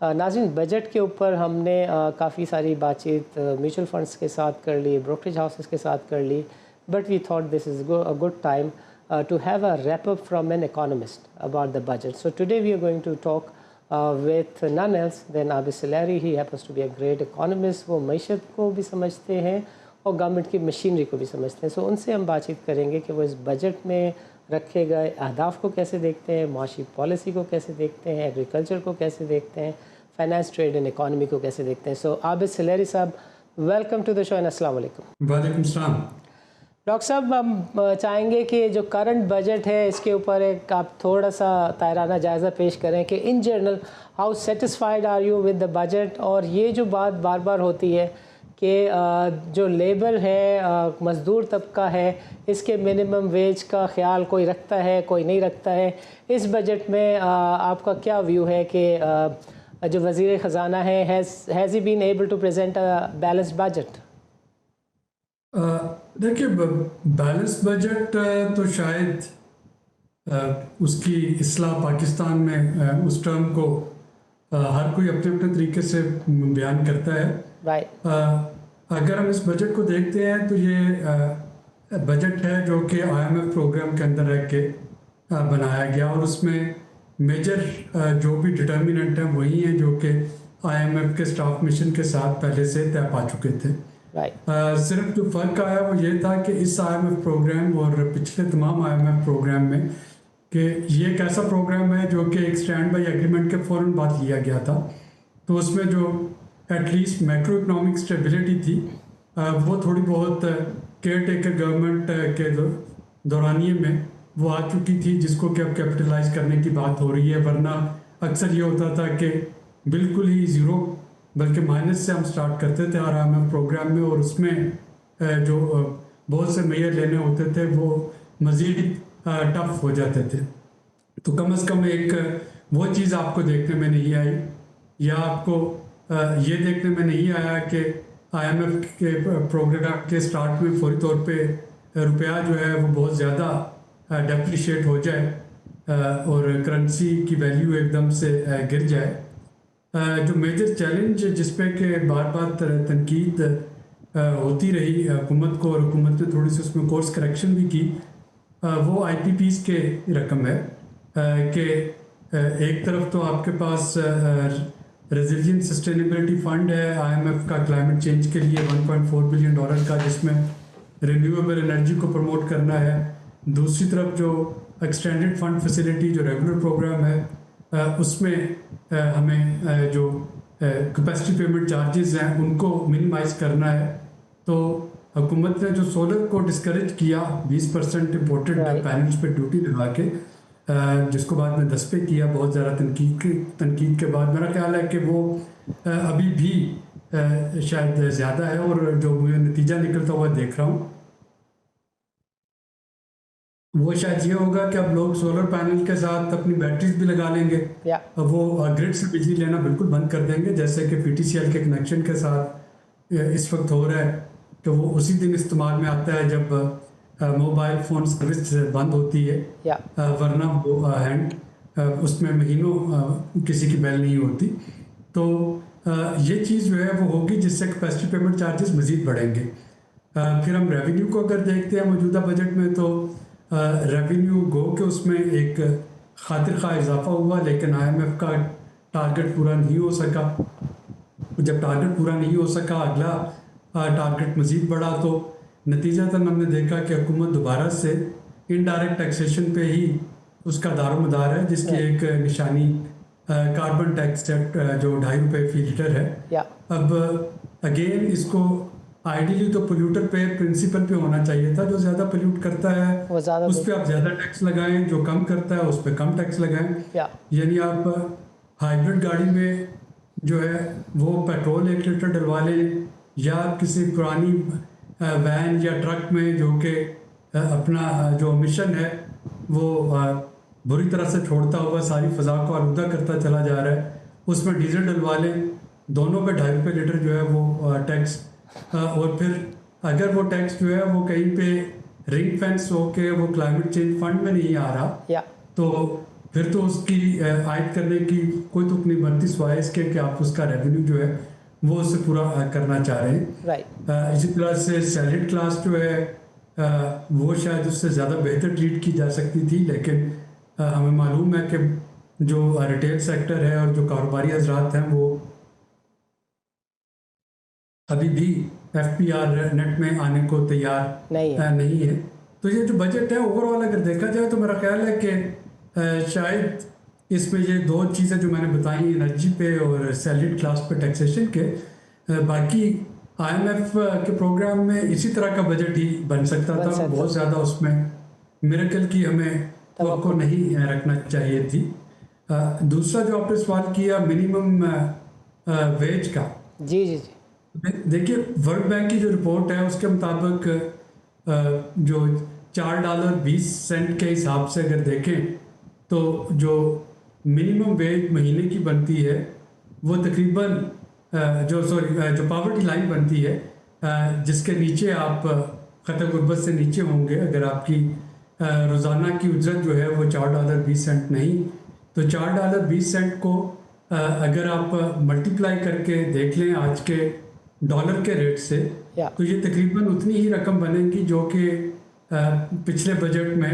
ناظرین بجٹ کے اوپر ہم نے کافی ساری بات چیت میوچل فنڈس کے ساتھ کر لی, بروکریج ہاؤسز کے ساتھ کر لی, but we thought this is a good time to have a wrap up from an economist about the budget. So today we are going to talk with none else than Abid Salari. He happens to be a great economist. وہ معیشت کو بھی سمجھتے ہیں اور government کی machinery کو بھی سمجھتے ہیں. سو ان سے ہم بات چیت کریں گے کہ وہ اس بجٹ میں رکھے گئے اہداف کو کیسے دیکھتے ہیں, معاشی پالیسی کو کیسے دیکھتے ہیں, ایگریکلچر کو کیسے دیکھتے ہیں, فائنانس, ٹریڈ اینڈ اکانومی کو کیسے دیکھتے ہیں. سو عابد سلیری صاحب, welcome to the show and السلام علیکم. وعلیکم السلام. ڈاکٹر صاحب, ہم چاہیں گے کہ جو کرنٹ بجٹ ہے اس کے اوپر ایک آپ تھوڑا سا طائرانہ جائزہ پیش کریں کہ in general how satisfied are you with the budget. اور یہ جو بات بار بار ہوتی ہے کہ جو لیبر ہے, مزدور طبقہ ہے, اس کے منیمم ویج کا خیال کوئی رکھتا ہے کوئی نہیں رکھتا ہے. اس بجٹ میں آپ کا کیا ویو ہے کہ جو وزیر خزانہ ہے has he been able to present a balanced budget? دیکھیے, بیلنس بجٹ تو شاید اس کی اصلاح پاکستان میں اس ٹرم کو ہر کوئی اپنے اپنے طریقے سے بیان کرتا ہے. اگر ہم اس بجٹ کو دیکھتے ہیں تو یہ بجٹ ہے جو کہ IMF پروگرام کے اندر رہ کے بنایا گیا, اور اس میں میجر جو بھی ڈٹرمیننٹ ہیں وہی ہیں جو کہ IMF کے اسٹاف مشن کے ساتھ پہلے سے طے پا چکے تھے. صرف جو فرق آیا وہ یہ تھا کہ اس IMF پروگرام اور پچھلے تمام IMF پروگرام میں کہ یہ ایک ایسا پروگرام ہے جو کہ ایک اسٹینڈ بائی ایگریمنٹ کے فوراً بعد لیا گیا تھا. تو اس میں جو at least macroeconomic stability تھی وہ تھوڑی بہت کیئر ٹیکر گورنمنٹ کے دورانیے میں وہ آ چکی تھی, جس کو کہ اب کیپٹلائز کرنے کی بات ہو رہی ہے. ورنہ اکثر یہ ہوتا تھا کہ بالکل ہی زیرو بلکہ مائنس سے ہم سٹارٹ کرتے تھے IMF پروگرام میں, اور اس میں جو بہت سے میئر لینے ہوتے تھے وہ مزید ٹف ہو جاتے تھے. تو کم از کم ایک وہ چیز آپ کو دیکھنے میں نہیں آئی, یا آپ کو یہ دیکھنے میں نہیں آیا کہ IMF کے پروگرام کے سٹارٹ میں فوری طور پہ روپیہ جو ہے وہ بہت زیادہ ڈیپریشیٹ ہو جائے اور کرنسی کی ویلیو ایک دم سے گر جائے. جو میجر چیلنج جس پہ کہ بار بار تنقید ہوتی رہی حکومت کو, اور حکومت نے تھوڑی سی اس میں کورس کریکشن بھی کی, وہ IPPs کے رقم ہے کہ ایک طرف تو آپ کے پاس ریزیلینس سسٹینیبلٹی فنڈ ہے IMF کا کلائمیٹ چینج کے لیے $1.4 بلین کا, جس میں رینیویبل انرجی کو پروموٹ کرنا ہے. دوسری طرف جو ایکسٹینڈڈ فنڈ فیسلٹی جو ریگولر پروگرام ہے اس میں ہمیں جو کیپیسٹی پیمنٹ چارجز ہیں ان کو منیمائز کرنا ہے. تو حکومت نے جو سولر کو ڈسکریج کیا 20% امپورٹڈ پینلز پہ ڈیوٹی لگا کے, جس کو بعد میں 10 پہ کیا بہت زیادہ تنقید کے بعد, میرا خیال ہے کہ وہ ابھی بھی شاید زیادہ ہے, اور جو مجھے نتیجہ نکلتا ہوا دیکھ رہا ہوں وہ شاید یہ ہوگا کہ اب لوگ سولر پینل کے ساتھ اپنی بیٹریز بھی لگا لیں گے, وہ گرڈ سے بجلی لینا بالکل بند کر دیں گے, جیسے کہ PTCL کے کنیکشن کے ساتھ اس وقت ہو رہا ہے کہ وہ اسی دن استعمال میں آتا ہے جب موبائل فون سروس بند ہوتی ہے, ورنہ وہ ہینڈ اس میں مہینوں کسی کی بیل نہیں ہوتی. تو یہ چیز جو ہے وہ ہوگی جس سے کیپیسٹی پیمنٹ چارجز مزید بڑھیں گے. پھر ہم ریونیو کو اگر دیکھتے ہیں موجودہ بجٹ میں, تو ریونیو گو کہ اس میں ایک خاطر خواہ اضافہ ہوا, لیکن IMF کا ٹارگٹ پورا نہیں ہو سکا. جب ٹارگٹ پورا نہیں ہو سکا, اگلا ٹارگٹ مزید بڑھا, تو نتیجتاً ہم نے دیکھا کہ حکومت دوبارہ سے انڈائریکٹ ٹیکسیشن پہ ہی اس کا دار و مدار ہے, جس کی ایک نشانی کاربن ٹیکس جو $2.50 فی لیٹر ہے. اب اگین اس کو آئیڈیلی تو پولیوٹر پہ پرنسپل پہ ہونا چاہیے تھا, جو زیادہ پولیوٹ کرتا ہے اس پہ آپ زیادہ ٹیکس لگائیں, جو کم کرتا ہے اس پہ کم ٹیکس لگائیں. یعنی آپ ہائیبرڈ گاڑی میں جو ہے وہ پیٹرول 1 لیٹر ڈلوا لیں, یا کسی پرانی وین یا ٹرک میں جو کہ اپنا جو مشن ہے وہ بری طرح سے چھوڑتا ہوا ساری فضا کو آلودہ کرتا چلا جا رہا ہے, اس میں ڈیزل ڈلوا لیں, دونوں پہ $2.50 لیٹر جو ہے وہ ٹیکس. اور پھر اگر وہ ٹیکس جو ہے وہ کہیں پہ رنگ فینس ہو کے وہ کلائمیٹ چینج فنڈ میں نہیں آ رہا, تو پھر تو اس کی عائد کرنے کی کوئی تک نہیں بنتی سوائے اس کے کہ آپ اس کا ریونیو جو ہے وہ اس سے پورا کرنا چاہ رہے ہیں. اسی طرح سے سیلریڈ کلاس جو ہے وہ شاید اس سے زیادہ بہتر ٹریٹ کی جا سکتی تھی، لیکن ہمیں معلوم ہے کہ جو ریٹیل سیکٹر ہے اور جو کاروباری حضرات ہیں وہ ابھی بھی ایف پی آر نیٹ میں آنے کو تیار نہیں ہے. تو یہ جو بجٹ ہے اوور آل اگر دیکھا جائے تو میرا خیال ہے کہ شاید اس میں یہ دو چیزیں جو میں نے بتائیں انرجی پہ اور سیلریڈ کلاس پہ ٹیکسیشن کے، باقی آئی ایم ایف کے پروگرام میں اسی طرح کا بجٹ ہی بن سکتا تھا. بہت زیادہ اس میں میریکل کی ہمیں توقع نہیں رکھنا چاہیے تھی. دوسرا جو آپ نے سوال کیا منیمم ویج کا، جی جی جی دیکھیے ورلڈ بینک کی جو رپورٹ ہے اس کے مطابق جو $4.20 کے حساب سے اگر دیکھیں تو جو منیمم ویج مہینے کی بنتی ہے وہ تقریباً جو پاورٹی لائن بنتی ہے جس کے نیچے آپ خطۂ غربت سے نیچے ہوں گے، اگر آپ کی روزانہ کی اجرت جو ہے وہ $4.20 نہیں، تو $4.20 کو اگر آپ ملٹیپلائی کر کے دیکھ لیں آج کے ڈالر کے ریٹ سے، تو یہ تقریباً اتنی ہی رقم بنے گی جو کہ پچھلے بجٹ میں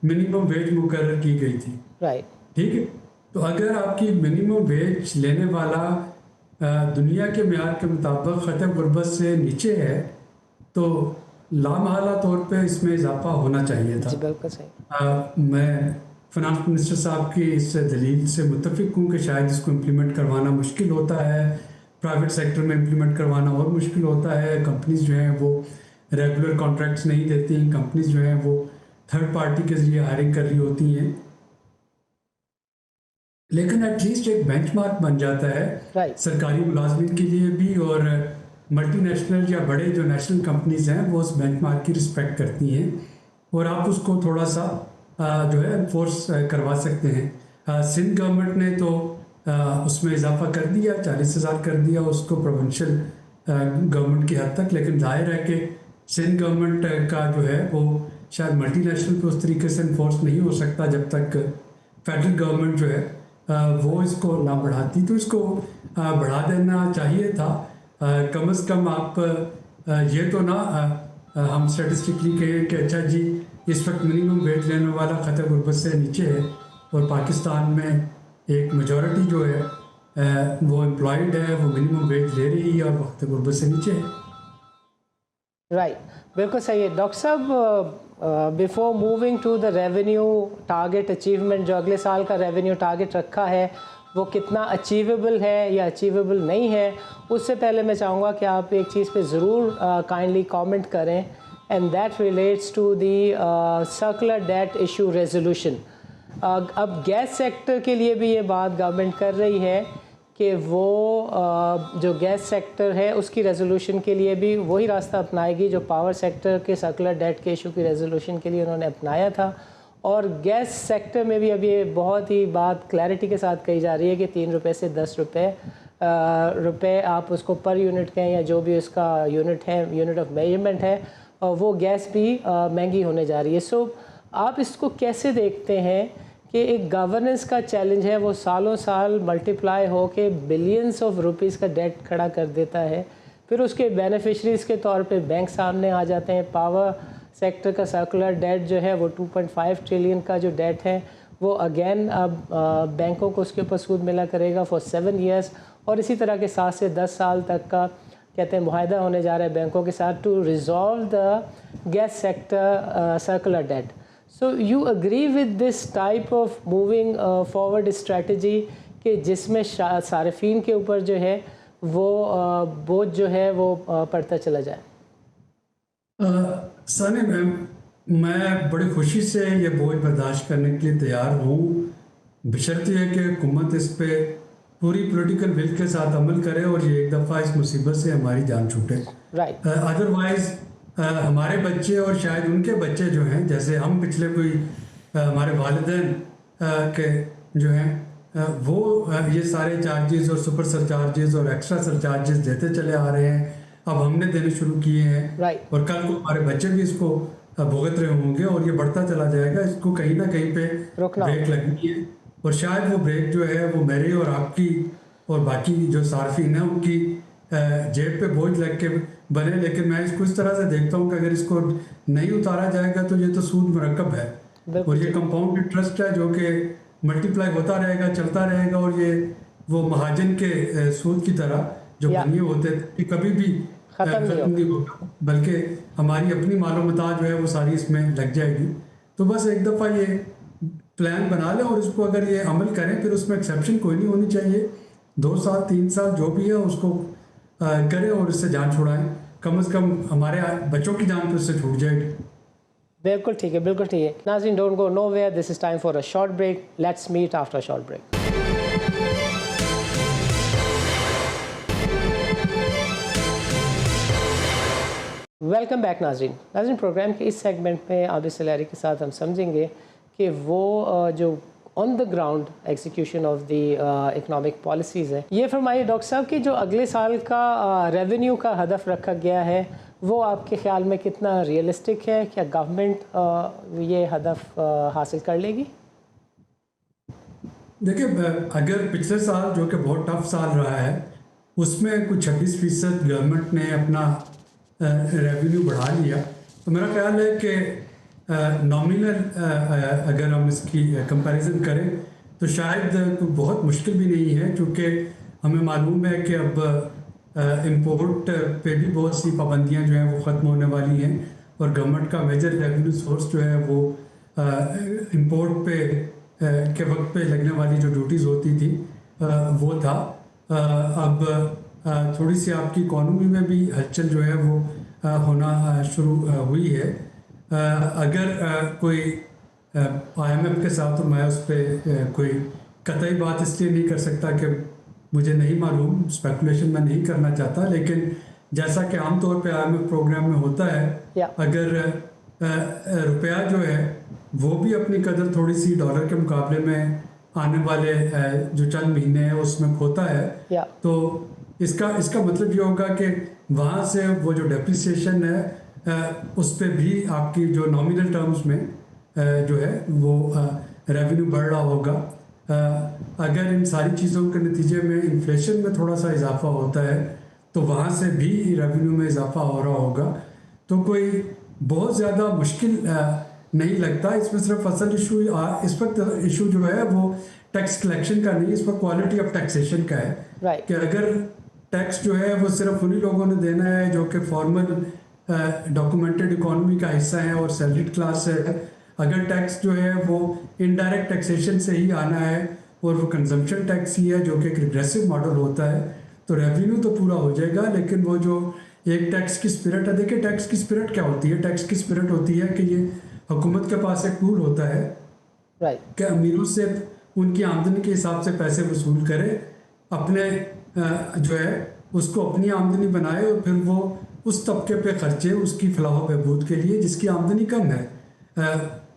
منیمم ویج مقرر کی گئی تھی. ٹھیک ہے، تو اگر آپ کی منیمم ویج لینے والا دنیا کے معیار کے مطابق خطۂ غربت سے نیچے ہے تو لامحالہ طور پہ اس میں اضافہ ہونا چاہیے تھا. بالکل صحیح. میں فنانس منسٹر صاحب کی اس دلیل سے متفق ہوں کہ شاید اس کو امپلیمنٹ کروانا مشکل ہوتا ہے، پرائیویٹ سیکٹر میں امپلیمنٹ کروانا اور مشکل ہوتا ہے. کمپنیز جو ہیں وہ ریگولر کانٹریکٹس نہیں دیتی، کمپنیز جو ہیں وہ تھرڈ پارٹی کے ذریعے ہائرنگ کر رہی ہوتی ہیں. لیکن ایٹ لیسٹ ایک بینچ مارک بن جاتا ہے سرکاری ملازمین کے لیے بھی، اور ملٹی نیشنل یا بڑے جو نیشنل کمپنیز ہیں وہ اس بینچ مارک کی رسپیکٹ کرتی ہیں اور آپ اس کو تھوڑا سا جو ہے انفورس کروا سکتے ہیں. سندھ گورنمنٹ نے تو اس میں اضافہ کر دیا، 40,000 کر دیا اس کو پروونشل گورنمنٹ کی حد تک، لیکن ظاہر ہے کہ سندھ گورنمنٹ کا جو ہے وہ شاید ملٹی نیشنل پہ اس طریقے سے انفورس نہیں ہو سکتا جب تک فیڈرل گورنمنٹ جو ہے وہ اس کو نہ بڑھاتی. تو اس کو بڑھا دینا چاہیے تھا. کم از کم آپ یہ تو نہ ہم اسٹیٹسٹکلی کہیں کہ اچھا جی اس وقت منیمم ویج لینے والا خطۂ غربت سے نیچے ہے اور پاکستان میں ایک میجورٹی جو ہے وہ امپلائڈ ہے، وہ منیمم ویج لے رہی ہے اور خطۂ غربت سے نیچے ہے. بالکل صحیح ہے. ڈاکٹر صاحب before moving to the revenue target achievement, جو اگلے سال کا ریونیو ٹارگیٹ رکھا ہے وہ کتنا اچیویبل ہے یا اچیویبل نہیں ہے، اس سے پہلے میں چاہوں گا کہ آپ ایک چیز پہ ضرور کائنڈلی کامنٹ کریں، and that relates to the circular debt issue resolution. اب گیس سیکٹر کے لیے بھی یہ بات گورنمنٹ کر رہی ہے کہ وہ جو گیس سیکٹر ہے اس کی ریزولوشن کے لیے بھی وہی راستہ اپنائے گی جو پاور سیکٹر کے سرکولر ڈیٹ کے ایشو کی ریزولوشن کے لیے انہوں نے اپنایا تھا. اور گیس سیکٹر میں بھی اب یہ بہت ہی بات کلیئرٹی کے ساتھ کہی جا رہی ہے کہ ₹3 سے ₹10 آپ اس کو پر یونٹ کہیں یا جو بھی اس کا یونٹ ہے، یونٹ آف میجرمنٹ ہے، وہ گیس بھی مہنگی ہونے جا رہی ہے. سو آپ اس کو کیسے دیکھتے ہیں کہ ایک گورننس کا چیلنج ہے، وہ سالوں سال ملٹیپلائی ہو کے بلینس آف روپیز کا ڈیٹ کھڑا کر دیتا ہے، پھر اس کے بینیفیشریز کے طور پہ بینک سامنے آ جاتے ہیں. پاور سیکٹر کا سرکولر ڈیٹ جو ہے وہ 2.5 ٹریلین کا جو ڈیٹ ہے وہ اگین اب بینکوں کو اس کے اوپر سود ملا کرے گا فار 7 ایئرس، اور اسی طرح کے 7 سے 10 سال تک کا کہتے ہیں معاہدہ ہونے جا رہا ہے بینکوں کے ساتھ to resolve the gas sector circular debt. So you agree with this type of moving forward strategy کہ جس میں صارفین کے اوپر جو ہے وہ بوجھ جو ہے وہ پڑتا چلا جائے؟ ثانی میں بڑی خوشی سے یہ بوجھ برداشت کرنے کے لیے تیار ہوں، بشرط یہ کہ حکومت اس پہ پوری پولیٹیکل ول کے ساتھ عمل کرے اور یہ ایک دفعہ اس مصیبت سے ہماری جان چھوٹے. ادروائز ہمارے بچے اور شاید ان کے بچے جو ہیں، جیسے ہم پچھلے کوئی ہمارے والدین کے جو ہیں وہ یہ سارے چارجز اور سپر سر چارجز اور ایکسٹرا سر چارجز دیتے چلے آ رہے ہیں، اب ہم نے دینے شروع کیے ہیں اور کل کو ہمارے بچے بھی اس کو بھگت رہے ہوں گے اور یہ بڑھتا چلا جائے گا. اس کو کہیں نہ کہیں پہ بریک لگنی ہے. اور شاید وہ بریک جو ہے وہ میرے اور آپ کی اور باقی جو صارفین ہیں ان کی جیب پہ بوجھ لگ کے بنے، لیکن میں اس کو اس طرح سے دیکھتا ہوں کہ اگر اس کو نہیں اتارا جائے گا تو یہ تو سود مرکب ہے، اور یہ کمپاؤنڈ انٹرسٹ ہے جو کہ ملٹیپلائی ہوتا رہے گا، چلتا رہے گا، اور یہ وہ مہاجن کے سود کی طرح جو بنیے ہوتے کہ کبھی بھی ختم نہیں ہوگا، بلکہ ہماری اپنی مال و متاع جو ہے وہ ساری اس میں لگ جائے گی۔ تو بس ایک دفعہ یہ پلان بنا لیں اور اس کو اگر یہ عمل کریں، پھر اس میں ایکسیپشن کوئی نہیں ہونی چاہیے، 2 سال 3 سال جو بھی ہے اس کو کریں اور اس سے جان چھڑائیں، کم از کم ہمارے بچوں کی جان تو اس سے چھوٹ جائے گی۔ بالکل ٹھیک ہے، بالکل ٹھیک ہے۔ ناظرین don't go nowhere, this is time for a short break, let's meet after short break. Welcome back ناظرین پروگرام کے اس سیگمنٹ میں عابد سلیاری کے ساتھ ہم سمجھیں گے کہ وہ جو on the ground execution of the economic policies ہے، یہ فرمائیے ڈاکٹر صاحب کہ جو اگلے سال کا ریونیو کا ہدف رکھا گیا ہے وہ آپ کے خیال میں کتنا ریئلسٹک ہے؟ کیا گورنمنٹ یہ ہدف حاصل کر لے گی؟ دیکھیں، اگر پچھلے سال جو کہ بہت ٹف سال رہا ہے اس میں کچھ 26% گورنمنٹ نے اپنا ریونیو بڑھا لیا، تو میرا خیال ہے کہ نامینل اگر ہم اس کی کمپیریزن کریں تو شاید بہت مشکل بھی نہیں ہے، چونکہ ہمیں معلوم ہے کہ اب امپورٹ پہ بھی بہت سی پابندیاں جو ہیں وہ ختم ہونے والی ہیں، اور گورنمنٹ کا میجر ریونیو سورس جو ہے وہ امپورٹ پہ کے وقت پہ لگنے والی جو ڈیوٹیز ہوتی تھی وہ تھا۔ اب تھوڑی سی آپ کی اکانومی میں بھی ہلچل جو ہے وہ ہونا شروع ہوئی ہے۔ اگر کوئی IMF کے ساتھ، تو میں اس پہ کوئی قطعی بات اس لیے نہیں کر سکتا کہ مجھے نہیں معلوم، اسپیکولیشن میں نہیں کرنا چاہتا، لیکن جیسا کہ عام طور پہ IMF پروگرام میں ہوتا ہے، اگر روپیہ جو ہے وہ بھی اپنی قدر تھوڑی سی ڈالر کے مقابلے میں آنے والے جو چند مہینے ہیں اس میں کھوتا ہے، تو اس کا مطلب یہ ہوگا کہ وہاں سے وہ جو ڈیپریسیشن ہے اس پہ بھی آپ کی جو نامینل ٹرمز میں جو ہے وہ ریونیو بڑھ رہا ہوگا۔ اگر ان ساری چیزوں کے نتیجے میں انفلیشن میں تھوڑا سا اضافہ ہوتا ہے تو وہاں سے بھی ریونیو میں اضافہ ہو رہا ہوگا، تو کوئی بہت زیادہ مشکل نہیں لگتا۔ اس میں صرف اصل ایشو، اس وقت ایشو جو ہے وہ ٹیکس کلیکشن کا نہیں، اس وقت کوالٹی آف ٹیکسیشن کا ہے، کہ اگر ٹیکس جو ہے وہ صرف انہی لوگوں نے دینا ہے جو کہ فارمل ڈاکومنٹڈ اکانومی کا حصہ ہے اور سیلریڈ کلاس ہے، اگر ٹیکس جو ہے وہ انڈائریکٹ ٹیکسیشن سے ہی آنا ہے اور وہ کنزمپشن ٹیکس ہی ہے جو کہ ایک ریگریسو ماڈل ہوتا ہے، تو ریونیو تو پورا ہو جائے گا، لیکن وہ جو ایک ٹیکس کی اسپرٹ ہے، دیکھیں ٹیکس کی اسپرٹ کیا ہوتی ہے؟ ٹیکس کی اسپرٹ ہوتی ہے کہ یہ حکومت کے پاس ایک ٹول ہوتا ہے کہ امیروں سے ان کی آمدنی کے حساب سے پیسے وصول کرے، اپنے جو ہے اس کو اپنی آمدنی بنائے اور پھر وہ اس طبقے پہ خرچے اس کی فلاح و بہبود کے لیے جس کی آمدنی کم ہے،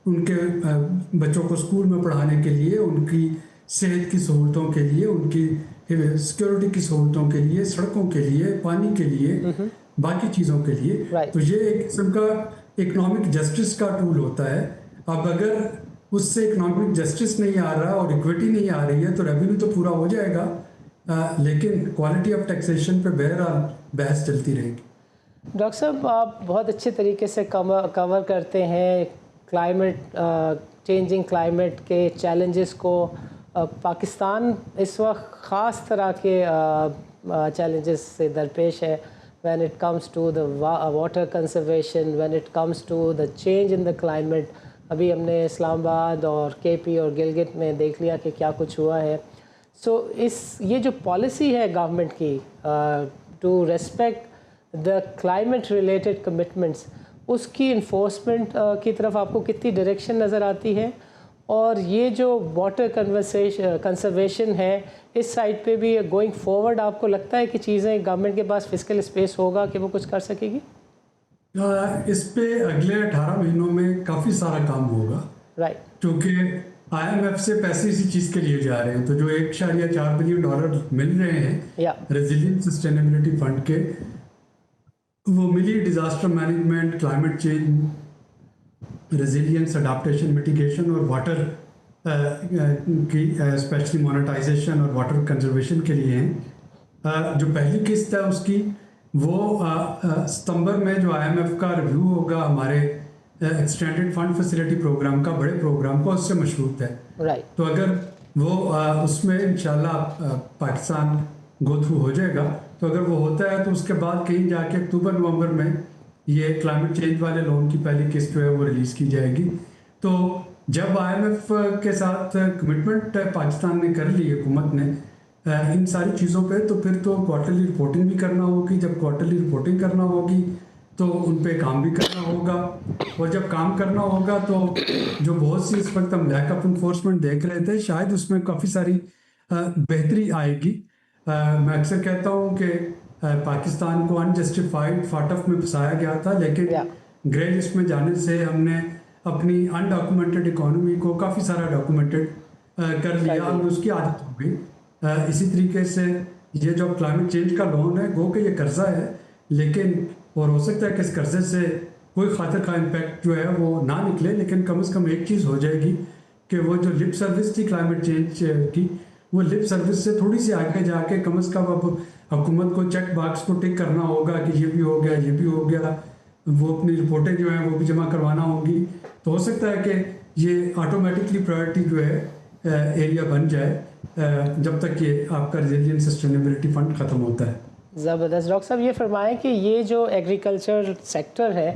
ان کے بچوں کو اسکول میں پڑھانے کے لیے، ان کی صحت کی سہولتوں کے لیے، ان کی سیکیورٹی کی سہولتوں کے لیے، سڑکوں کے لیے، پانی کے لیے، باقی چیزوں کے لیے، تو یہ ایک قسم کا اکنامک جسٹس کا ٹول ہوتا ہے۔ اب اگر اس سے اکنامک جسٹس نہیں آ رہا اور ایکویٹی نہیں آ رہی ہے تو ریونیو تو پورا ہو جائے گا، لیکن کوالٹی آف ٹیکسیشن پہ بہرحال بحث چلتی رہے گی۔ ڈاکٹر صاحب آپ بہت اچھے طریقے سے کور کرتے ہیں کلائمیٹ چینجنگ کلائمیٹ کے چیلنجز کو۔ پاکستان اس وقت خاص طرح کے چیلنجز سے درپیش ہے when it comes to the water conservation, when it comes to the change in the climate۔ ابھی ہم نے اسلام آباد اور KP اور گلگت میں دیکھ لیا کہ کیا کچھ ہوا ہے۔ سو یہ جو پالیسی ہے گورنمنٹ کی to respect the climate related commitments, اس کی انفورسمنٹ کی طرف آپ کو کتنی ڈائریکشن نظر آتی ہے؟ اور یہ جو واٹر کنزرویشن ہے اس سائڈ پہ بھی گوئنگ فارورڈ آپ کو لگتا ہے کہ چیزیں گورنمنٹ کے پاس فزیکل اسپیس ہوگا کہ وہ کچھ کر سکے گی؟ اس پہ اگلے 18 مہینوں میں کافی سارا کام ہوگا، کیونکہ IMF سے پیسے اسی چیز کے لیے جا رہے ہیں، تو جو $1.4 بلین مل رہے ہیں ریزیلینس سسٹینیبلٹی فنڈ کے، وہ ملی disaster management, climate change, resilience, adaptation, mitigation اور واٹر کی اسپیشلی مونیٹائزیشن اور واٹر کنزرویشن کے لیے ہیں. جو پہلی قسط ہے اس کی وہ ستمبر میں جو آئی ایم ایف کا ریویو ہوگا ہمارے ایکسٹینڈڈ فنڈ فیسلٹی پروگرام کا، بڑے پروگرام کا، اس سے مشروط ہے. تو اگر وہ اس میں انشاءاللہ پاکستان گو تھرو ہو جائے گا، تو اگر وہ ہوتا ہے تو اس کے بعد کہیں جا کے اکتوبر نومبر میں یہ کلائمیٹ چینج والے لون کی پہلی قسط جو ہے وہ ریلیز کی جائے گی. تو جب آئی ایم ایف کے ساتھ کمٹمنٹ پاکستان نے کر لی حکومت نے ان ساری چیزوں پہ، تو پھر تو کوارٹرلی رپورٹنگ بھی کرنا ہوگی. جب کوارٹرلی رپورٹنگ کرنا ہوگی تو ان پہ کام بھی کرنا ہوگا، اور جب کام کرنا ہوگا تو جو بہت سی اس وقت ہم لیک آف انفورسمنٹ دیکھ رہے تھے، شاید اس میں کافی ساری بہتری آئے گی. میں اکثر کہتا ہوں کہ پاکستان کو انجسٹیفائڈ فاٹف میں پھنسایا گیا تھا، لیکن گرے لسٹ میں جانے سے ہم نے اپنی انڈاکومنٹڈ اکانومی کو کافی سارا ڈاکومنٹڈ کر لیا، اور اس کی عادت ہو گئی. اسی طریقے سے یہ جو کلائمیٹ چینج کا لون ہے، گو کہ یہ قرضہ ہے، لیکن اور ہو سکتا ہے کہ اس قرضے سے کوئی خاطر خواہ امپیکٹ جو ہے وہ نہ نکلے، لیکن کم از کم ایک چیز ہو جائے گی کہ وہ جو لپ سروس تھی کلائمیٹ چینج کی، وہ لپ سروس سے تھوڑی سی آگے جا کے کم از کم اب حکومت کو چیک باکس کو ٹک کرنا ہوگا کہ یہ بھی ہو گیا، یہ بھی ہو گیا. وہ اپنی رپورٹیں جو ہیں وہ بھی جمع کروانا ہوں گی. تو ہو سکتا ہے کہ یہ آٹومیٹکلی پرائرٹی جو ہے ایریا بن جائے جب تک یہ آپ کا ریزیلینس سسٹینیبلٹی فنڈ ختم ہوتا ہے. زبردست. ڈاکٹر صاحب یہ فرمائیں کہ یہ جو ایگریکلچر سیکٹر ہے،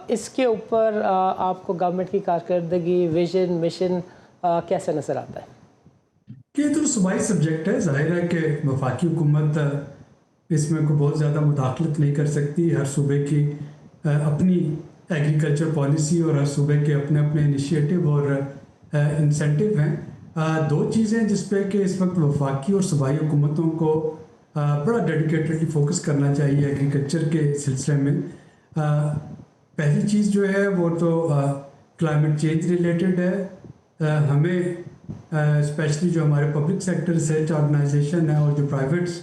اس کے اوپر آپ کو گورنمنٹ کی کارکردگی، ویژن، مشن کیسے نظر آتا ہے؟ یہ تو صوبائی سبجیکٹ ہے. ظاہر ہے کہ وفاقی حکومت اس میں کوئی بہت زیادہ مداخلت نہیں کر سکتی. ہر صوبے کی اپنی ایگریکلچر پالیسی اور ہر صوبے کے اپنے اپنے انیشیٹو اور انسینٹیو ہیں. دو چیزیں جس پہ کہ اس وقت وفاقی اور صوبائی حکومتوں کو بڑا ڈیڈیکیٹڈلی فوکس کرنا چاہیے ایگریکلچر کے سلسلے میں. پہلی چیز جو ہے وہ تو کلائمیٹ چینج ریلیٹڈ ہے. ہمیں اسپیشلی جو ہمارے پبلک سیکٹر ریسرچ آرگنائزیشن ہے اور جو پرائیویٹس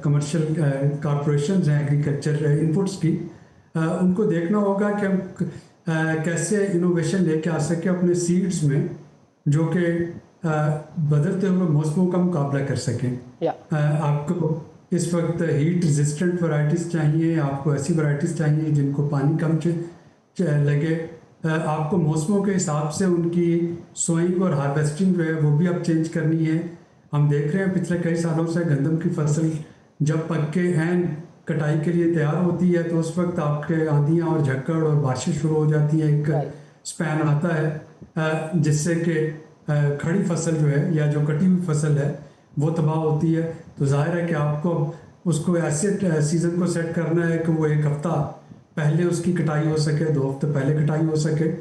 کمرشل کارپوریشنز ہیں ایگریکلچر انپٹس کی، ان کو دیکھنا ہوگا کہ ہم کیسے انوویشن لے کے آ سکیں اپنے سیڈز میں، جو کہ بدلتے ہوئے موسموں کا مقابلہ کر سکیں. آپ کو اس وقت ہیٹ ریزسٹنٹ ورائٹیز چاہیے، آپ کو ایسی ورائٹیز چاہیے جن کو پانی کم لگے. آپ کو موسموں کے حساب سے ان کی سوئنگ اور ہارویسٹنگ جو ہے وہ بھی اب چینج کرنی ہے. ہم دیکھ رہے ہیں پچھلے کئی سالوں سے گندم کی فصل جب پک کے عین کٹائی کے لیے تیار ہوتی ہے تو اس وقت آپ کے آندھیاں اور جھکڑ اور بارشیں شروع ہو جاتی ہیں. ایک اسپین آتا ہے جس سے کہ کھڑی فصل جو ہے یا جو کٹی ہوئی فصل ہے وہ تباہ ہوتی ہے. تو ظاہر ہے کہ آپ کو اس کو ایسے سیزن کو سیٹ کرنا ہے کہ وہ ایک ہفتہ پہلے اس کی کٹائی ہو سکے، 2 ہفتے پہلے کٹائی ہو سکے.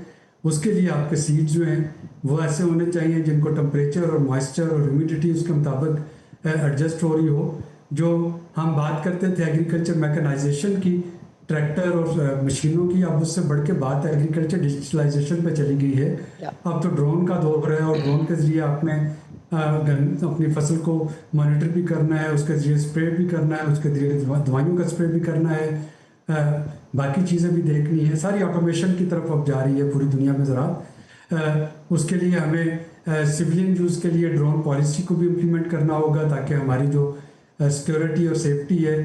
اس کے لیے آپ کے سیڈ جو ہیں وہ ایسے ہونے چاہیے جن کو ٹمپریچر اور موئسچر اور ہیومیڈیٹی اس کے مطابق ایڈجسٹ ہو رہی ہو. جو ہم بات کرتے تھے ایگریکلچر میکنائزیشن کی، ٹریکٹر اور مشینوں کی، اب اس سے بڑھ کے بات ایگریکلچر ڈیجیٹلائزیشن پہ چلی گئی ہے. اب تو ڈرون کا دور ہے اور ڈرون کے ذریعے آپ نے اپنی فصل کو مانیٹر بھی کرنا ہے، اس کے ذریعے اسپرے بھی کرنا ہے، اس کے ذریعے دوائیوں کا اسپرے بھی کرنا ہے، باقی چیزیں بھی دیکھنی ہیں. ساری آٹومیشن کی طرف اب جا رہی ہے پوری دنیا میں زراعت. اس کے لیے ہمیں سویلین یوز کے لیے ڈرون پالیسی کو بھی امپلیمنٹ کرنا ہوگا تاکہ ہماری جو سیکورٹی اور سیفٹی ہے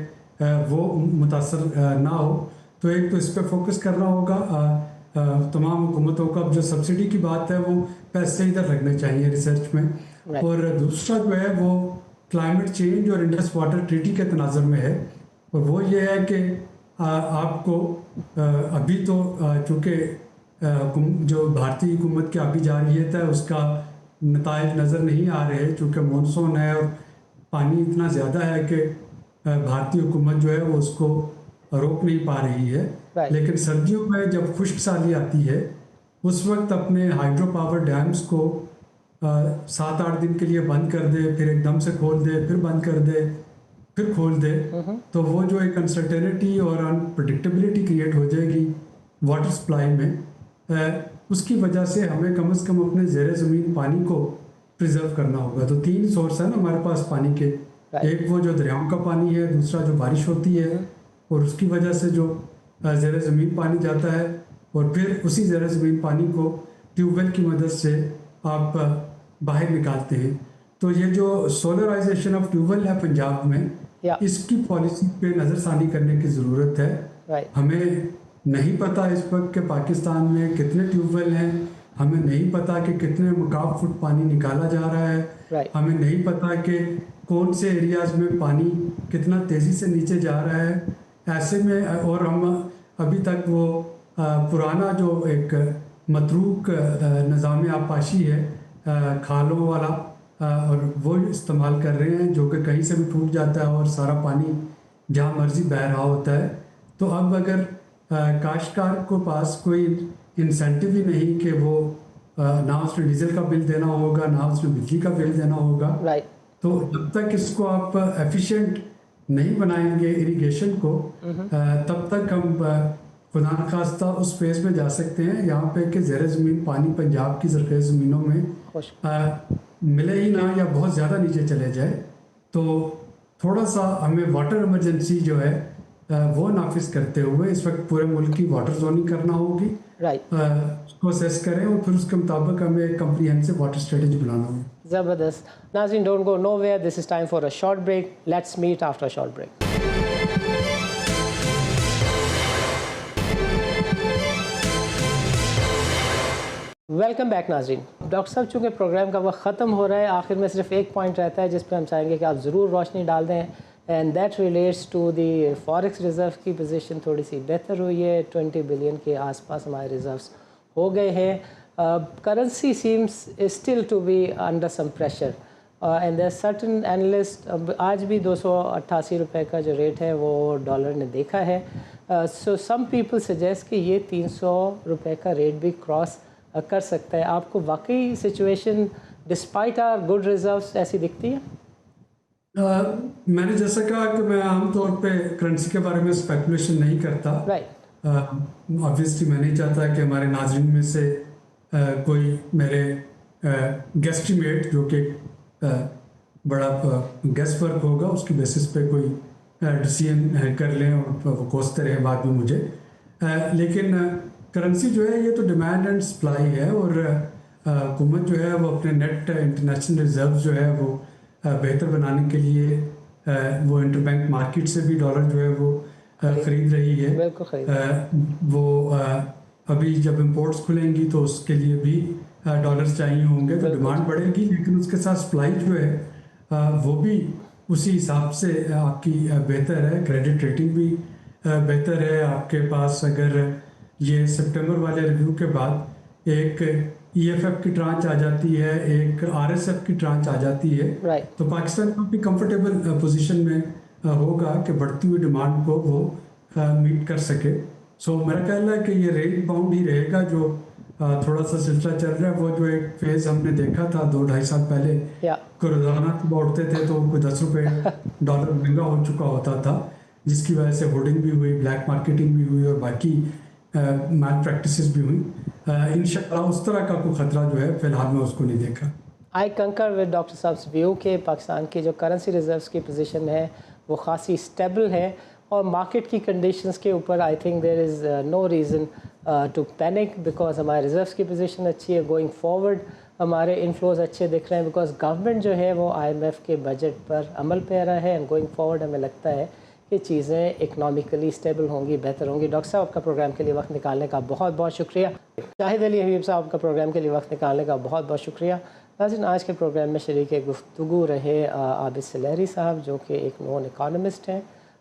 وہ متاثر نہ ہو. تو ایک تو اس پہ فوکس کرنا ہوگا. تمام حکومتوں کا اب جو سبسڈی کی بات ہے وہ پیسے ادھر لگنے چاہیے ریسرچ میں. اور دوسرا جو ہے وہ کلائمیٹ چینج اور انڈس واٹر ٹریٹی کے تناظر میں ہے، اور وہ یہ ہے کہ آپ کو ابھی تو چونکہ جو بھارتی حکومت کی آبی جارحیت ہے اس کا نتائج نظر نہیں آ رہے، چونکہ مونسون ہے اور پانی اتنا زیادہ ہے کہ بھارتی حکومت جو ہے وہ اس کو روک نہیں پا رہی ہے. لیکن سردیوں میں جب خشک سالی آتی ہے اس وقت اپنے ہائیڈرو پاور ڈیمز کو 7-8 دن کے لیے بند کر دے، پھر ایک دم سے کھول دے، پھر بند کر دے، پھر کھول دے، تو وہ جو ایک انسرٹینٹی اور انپریڈکٹیبلٹی کریٹ ہو جائے گی واٹر سپلائی میں. اس کی وجہ سے ہمیں کم از کم اپنے زیر زمین پانی کو پریزرو کرنا ہوگا. تو 3 سورس ہیں نا ہمارے پاس پانی کے. ایک وہ جو دریاؤں کا پانی ہے، دوسرا جو بارش ہوتی ہے اور اس کی وجہ سے جو زیر زمین پانی جاتا ہے، اور پھر اسی زیر زمین پانی کو ٹیوب ویل کی مدد سے آپ باہر نکالتے ہیں. تو یہ جو سولرائزیشن آف ٹیوب ویل ہے پنجاب میں, اس کی پالیسی پہ نظر ثانی کرنے کی ضرورت ہے. ہمیں نہیں پتہ اس وقت کہ پاکستان میں کتنے ٹیوب ویل ہیں, ہمیں نہیں پتہ کہ کتنے مکعب فٹ پانی نکالا جا رہا ہے, ہمیں نہیں پتہ کہ کون سے ایریاز میں پانی کتنا تیزی سے نیچے جا رہا ہے. ایسے میں اور ہم ابھی تک وہ پرانا جو ایک متروک نظام آبپاشی ہے کھالوں والا, اور وہ استعمال کر رہے ہیں, جو کہ کہیں سے بھی ٹوٹ جاتا ہے اور سارا پانی جہاں مرضی بہہ رہا ہوتا ہے. تو اب اگر کاشتکار کو پاس کوئی انسینٹو ہی نہیں کہ وہ نہ اس نے ڈیزل کا بل دینا ہوگا, نہ اس نے بجلی کا بل دینا ہوگا, تو جب تک اس کو آپ ایفیشینٹ نہیں بنائیں گے اریگیشن کو, تب تک ہم خدا نخواستہ اس فیز میں جا سکتے ہیں یہاں پہ کہ زیر زمین پانی پنجاب کی زرخیز زمینوں میں ملے ہی نہ یا بہت زیادہ نیچے چلے جائے. تو تھوڑا سا ہمیں واٹر ایمرجنسی جو ہے وہ نافذ کرتے ہوئے اس وقت پورے ملک کی واٹر زوننگ کرنا ہوگی, اس کو اسیس کریں اور پھر اس کے مطابق ہمیں ایک کمپریہنسو واٹر اسٹریٹجی بنانا ہوگی. زبردست. ناظرین don't go nowhere, this is time for a short break. Let's meet after a short break. Welcome back ناظرین. ڈاکٹر صاحب چونکہ پروگرام کا وقت ختم ہو رہا ہے, آخر میں صرف ایک پوائنٹ رہتا ہے جس پہ ہم چاہیں گے کہ آپ ضرور روشنی ڈال دیں, and that relates to the forex reserve کی پوزیشن تھوڑی سی بہتر ہوئی ہے, 20 بلین کے آس پاس ہمارے ریزروس ہو گئے ہیں. Currency seems still to be under some pressure, and there certain analyst, آج بھی 288 روپے کا جو ریٹ ہے وہ ڈالر نے دیکھا ہے. سو سم پیپل سجیسٹ کہ یہ 300 روپے کا ریٹ بھی کراس کر سکتا ہے. آپ کو واقعی situation despite our good reserves ایسی دکھتی ہے؟ میں نے جیسا کہا کہ میں عام طور پہ کرنسی کے بارے میں اسپیکولیشن نہیں کرتا. آبویسلی میں نہیں چاہتا کہ ہمارے ناظرین میں سے کوئی میرے گیسٹیمیٹ جو کہ بڑا گیس ورک ہوگا اس کی بیسس پہ کوئی ڈیسیژن کر لیں اور وہ کوستے رہیں بعد میں مجھے. لیکن کرنسی جو ہے یہ تو ڈیمانڈ اینڈ سپلائی ہے, اور حکومت جو ہے وہ اپنے نیٹ انٹرنیشنل ریزرو جو ہے وہ بہتر بنانے کے لیے وہ انٹر بینک مارکیٹ سے بھی ڈالر جو ہے وہ خرید رہی ہے. وہ ابھی جب امپورٹس کھلیں گی تو اس کے لیے بھی ڈالرز چاہیے ہوں گے, تو ڈیمانڈ بڑھے گی, لیکن اس کے ساتھ سپلائی جو ہے وہ بھی اسی حساب سے آپ کی بہتر ہے. کریڈٹ ریٹنگ بھی بہتر ہے آپ کے پاس. اگر یہ سپٹمبر والے ریویو کے بعد ایک ای ایف ایف کی ٹرانچ آ جاتی ہے, ایک آر ایس ایف کی ٹرانچ آ جاتی ہے, تو پاکستان کافی کمفرٹیبل پوزیشن میں ہوگا کہ بڑھتی ہوئی ڈیمانڈ کو وہ میٹ کر سکے. سو میرا خیال ہے کہ یہ ریٹ باؤنڈ ہی رہے گا. جو تھوڑا سا سلسلہ چل رہا ہے وہ جو ایک فیز ہم نے دیکھا تھا 2-2.5 سال پہلے کو روزانہ باؤٹتے تھے تو کوئی 10 روپے ڈالر مہنگا ہو چکا ہوتا تھا, جس کی وجہ سے ہولڈنگ بھی ہوئی, بلیک مارکیٹنگ بھی ہوئی اور باقی مال پریکٹسز بھی ہوئی. انشاءاللہ اس طرح کا کوئی خطرہ جو ہے فی الحال میں اس کو نہیں دیکھا. آئی کنکر ود ڈاکٹر صاحب ویو کہ پاکستان کی جو کرنسی ریزروس کی پوزیشن ہے وہ خاصی اسٹیبل ہے, اور مارکیٹ کی کنڈیشنز کے اوپر I think there is no reason to panic, because ہمارے ریزروس کی پوزیشن اچھی ہے. گوئنگ فارورڈ ہمارے انفلوز اچھے دکھ رہے ہیں, بیکاز گورنمنٹ جو ہے وہ آئی ایم ایف کے بجٹ پر عمل پیرا ہے, اینڈ گوئنگ فارورڈ ہمیں لگتا ہے کہ چیزیں اکنامکلی اسٹیبل ہوں گی, بہتر ہوں گی. ڈاکٹر صاحب آپ کا پروگرام کے لیے وقت نکالنے کا بہت بہت شکریہ. شاہد علی حبیب صاحب کا پروگرام کے لیے وقت نکالنے کا بہت بہت شکریہ. ناظرین آج کے پروگرام میں شریک گفتگو رہے عابد سلیری صاحب جو کہ ایک نون اکانومسٹ ہیں.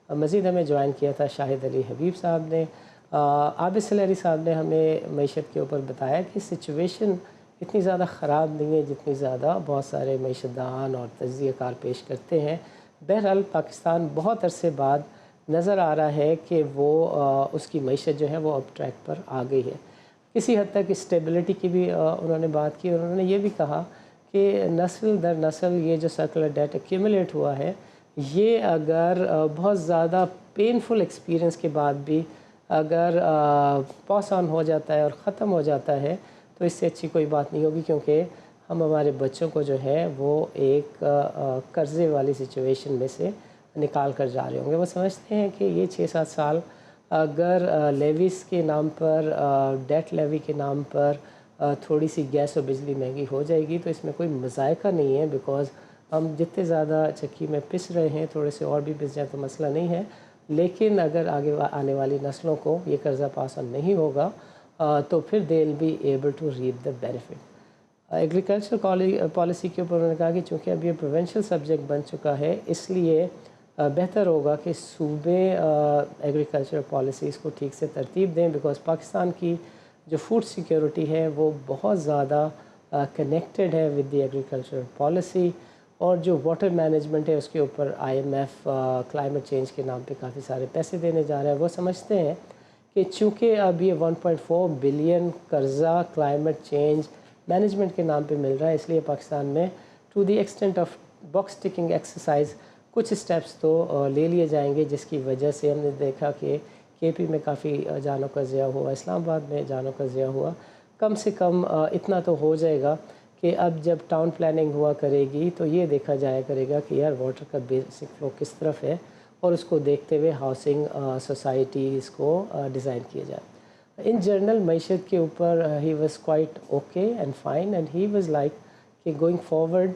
مزید ہمیں جوائن کیا تھا شاہد علی حبیب صاحب نے. عابد سلیری صاحب نے ہمیں معیشت کے اوپر بتایا کہ سچویشن اتنی زیادہ خراب نہیں ہے جتنی زیادہ بہت سارے معیشت دان اور تجزیہ کار پیش کرتے ہیں. بہرحال پاکستان بہت عرصے بعد نظر آ رہا ہے کہ وہ اس کی معیشت جو ہے وہ اب ٹریک پر آ گئی ہے. کسی حد تک اسٹیبلٹی کی بھی انہوں نے بات کی, اور انہوں نے یہ بھی کہا کہ نسل در نسل یہ جو سرکولر ڈیٹ ایکیومولیٹ ہوا ہے, یہ اگر بہت زیادہ پینفل ایکسپیرئنس کے بعد بھی اگر پاس آن ہو جاتا ہے اور ختم ہو جاتا ہے تو اس سے اچھی کوئی بات نہیں ہوگی, کیونکہ ہم ہمارے بچوں کو جو ہے وہ ایک قرضے والی سچویشن میں سے نکال کر جا رہے ہوں گے. وہ سمجھتے ہیں کہ یہ 6-7 سال اگر لیویز کے نام پر, ڈیٹ لیوی کے نام پر تھوڑی سی گیس اور بجلی مہنگی ہو جائے گی تو اس میں کوئی مذائقہ نہیں ہے، بیکاز ہم جتنے زیادہ چکی میں پس رہے ہیں تھوڑے سے اور بھی پس جائیں تو مسئلہ نہیں ہے، لیکن اگر آگے آنے والی نسلوں کو یہ قرضہ پاس آن نہیں ہوگا تو پھر they will be able to reap the benefit. Agriculture policy کے اوپر انہوں نے کہا کہ چونکہ اب یہ پروونشل سبجیکٹ بن چکا ہے، اس لیے بہتر ہوگا کہ صوبے ایگریکلچر پالیسیز کو ٹھیک سے ترتیب دیں، بیکاز پاکستان کی جو فوڈ سیکیورٹی ہے وہ بہت زیادہ کنیکٹڈ ہے ود دی ایگریکلچر پالیسی، اور جو واٹر مینجمنٹ ہے اس کے اوپر I M F climate change کے نام پہ کافی سارے پیسے دینے جا رہے ہیں۔ وہ سمجھتے ہیں کہ چونکہ اب یہ 1.4 بلین قرضہ کلائمیٹ چینج مینجمنٹ کے نام پہ مل رہا ہے، اس لیے پاکستان میں to the extent of box ticking exercise کچھ اسٹیپس تو لے لیے جائیں گے، جس کی وجہ سے ہم نے دیکھا کہ کے پی میں کافی جانوں کا ضیاع ہوا، اسلام آباد میں جانوں کا ضیاع ہوا۔ کم سے کم اتنا تو ہو جائے گا کہ اب جب ٹاؤن پلاننگ ہوا کرے گی تو یہ دیکھا جایا کرے گا کہ یار واٹر کا بیسک فلو کس طرف ہے، اور اس کو دیکھتے ہوئے ہاؤسنگ سوسائٹیز کو ڈیزائن کیا جائے۔ ان جنرل معیشت کے اوپر he was quite okay and fine, and he was like کہ گوئنگ فارورڈ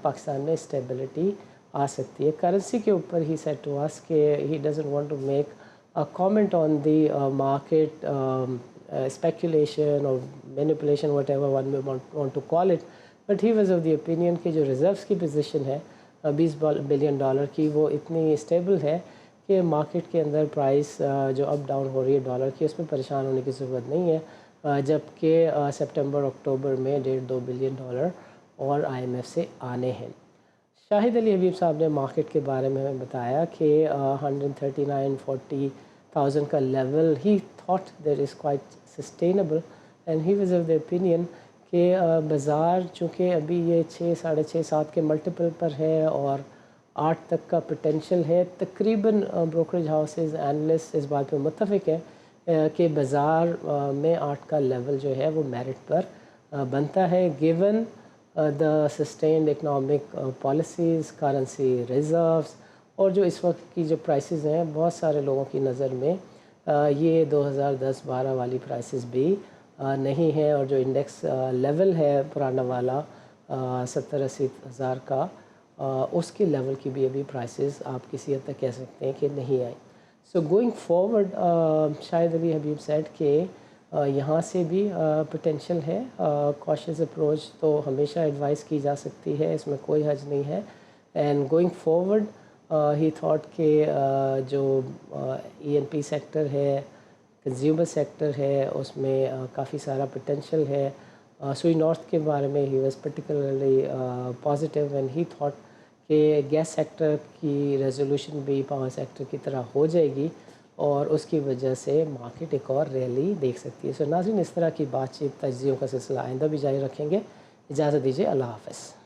پاکستان میں اسٹیبلٹی آ سکتی ہے۔ کرنسی کے اوپر ہی سیڈ ٹو اس کہ he doesn't want to make a comment on the market speculation or manipulation, whatever one may want to call it, but he was of the opinion کہ جو reserves کی position ہے $20 billion کی، وہ اتنی stable ہے کہ مارکیٹ کے اندر پرائس جو اپ ڈاؤن ہو رہی ہے ڈالر کی، اس میں پریشان ہونے کی ضرورت نہیں ہے، جبکہ سپٹمبر اکتوبر میں $1.5-2 بلین اور آئی ایم ایف سے آنے ہیں۔ شاہد علی حبیب صاحب نے مارکیٹ کے بارے میں ہمیں بتایا کہ 139-40,000 کا level he thought that is quite sustainable, and he was of the opinion کہ بازار چونکہ ابھی یہ 6-6.5-7 کے ملٹیپل پر ہے اور 8 تک کا پوٹینشیل ہے، تقریباً بروکریج ہاؤسز اینالسٹ اس بات پہ متفق ہیں کہ بازار میں 8 کا لیول جو ہے وہ میرٹ پر بنتا ہے، given the sustained economic policies, currency reserves، اور جو اس وقت کی جو پرائسز ہیں بہت سارے لوگوں کی نظر میں یہ 2010-12 والی پرائسز بھی نہیں ہیں، اور جو انڈیکس لیول ہے پرانا والا 70-80 ہزار کا، اس کے لیول کی بھی ابھی پرائسز آپ کسی حد تک کہہ سکتے ہیں کہ نہیں آئی۔ سو گوئنگ فارورڈ شاہد علی حبیب سیڈ کہ یہاں سے بھی پوٹینشیل ہے، کوشش اپروچ تو ہمیشہ ایڈوائز کی جا سکتی ہے، اس میں کوئی حرج نہیں ہے، and going forward he thought کہ جو ای این پی سیکٹر ہے، کنزیومر سیکٹر ہے، اس میں کافی سارا پوٹینشیل ہے۔ سوئی نارتھ کے بارے میں he was particularly positive, and he thought کہ گیس سیکٹر کی ریزولوشن بھی پاور سیکٹر کی طرح ہو جائے گی، اور اس کی وجہ سے مارکیٹ ایک اور ریلی دیکھ سکتی ہے۔ سو ناظرین، اس طرح کی بات چیت تجزیوں کا سلسلہ آئندہ بھی جاری رکھیں گے۔ اجازت دیجیے، اللہ حافظ۔